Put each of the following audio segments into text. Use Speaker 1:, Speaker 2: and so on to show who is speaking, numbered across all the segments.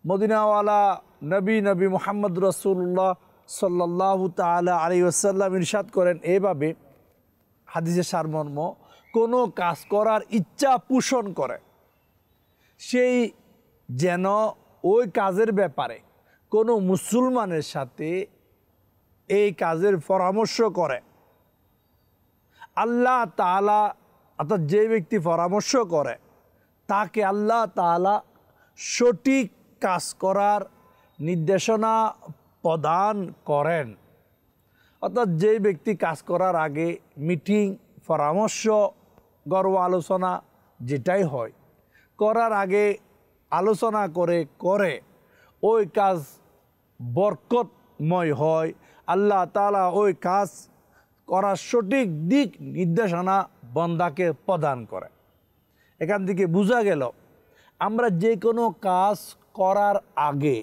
Speaker 1: মদিনাওয়ালা নবী মুহাম্মদ রাসূলুল্লাহ সাল্লাল্লাহু তাআলা আলাইহি ওয়াসাল্লাম ইরশাদ করেন এভাবে, হাদিসের সারমর্ম, কোনো কাজ করার ইচ্ছা পোষণ করে সেই যেন ওই কাজের ব্যাপারে কোনো মুসলমানের সাথে এই কাজের পরামর্শ করে। আল্লাহ তাআলা, অর্থাৎ যে ব্যক্তি পরামর্শ করে তাকে আল্লাহ তাআলা সঠিক কাজ করার নির্দেশনা প্রদান করেন। অর্থাৎ যে ব্যক্তি কাজ করার আগে মিটিং, পরামর্শ, গর্ব আলোচনা যেটাই হয়, করার আগে আলোচনা করে ওই কাজ বরকতময় হয়, আল্লাহ তাআলা ওই কাজ করার সঠিক দিক নির্দেশনা বান্দাকে প্রদান করে। এখান থেকে বোঝা গেল আমরা যে কোনো কাজ করার আগে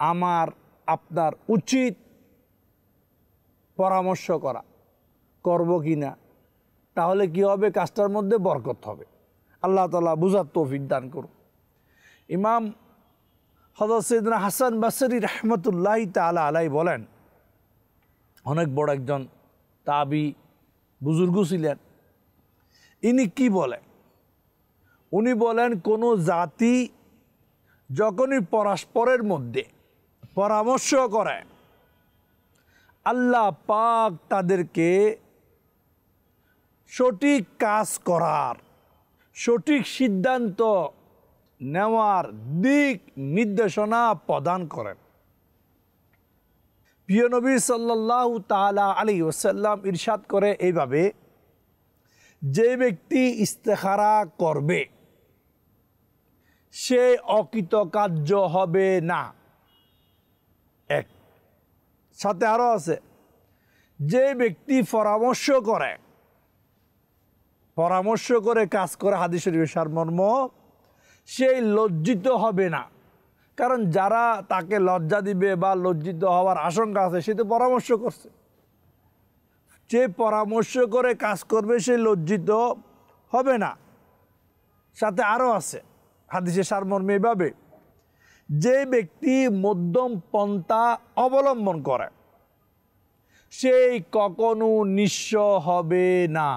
Speaker 1: আমার আপনার উচিত পরামর্শ করা, করব কি না, তাহলে কি হবে, কাজটার মধ্যে বরকত হবে। আল্লাহ তাআলা বুঝার তৌফিক দান করুন। ইমাম হযরত সাইয়েদনা হাসান বসরি রাহমাতুল্লাহি তাআলা আলাইহি বলেন, অনেক বড় একজন তাবি বুজুর্গ ছিলেন। ইনি কি বলেন? উনি বলেন, কোনো জাতি যখনই পরস্পরের মধ্যে পরামর্শ করে আল্লাহ পাক তাদেরকে সঠিক কাজ করার, সঠিক সিদ্ধান্ত নেওয়ার দিক নির্দেশনা প্রদান করেন। প্রিয় নবী সাল্লাল্লাহু তাআলা আলাইহি ওয়াসাল্লাম ইরশাদ করে এইভাবে, যে ব্যক্তি ইস্তেখারা করবে সে অকৃতকার্য হবে না। এক, সাথে আরো আছে, যে ব্যক্তি পরামর্শ করে কাজ করে, হাদিস শরীফের সারমর্ম, সে লজ্জিত হবে না। কারণ যারা তাকে লজ্জা দিবে বা লজ্জিত হওয়ার আশঙ্কা আছে, সে তো পরামর্শ করছে। যে পরামর্শ করে কাজ করবে সে লজ্জিত হবে না। সাথে আরো আছে, হাদিসের সারমর্মে এভাবে, যে ব্যক্তি মধ্যম পন্থা অবলম্বন করে সেই কখনো নিঃস্ব হবে না।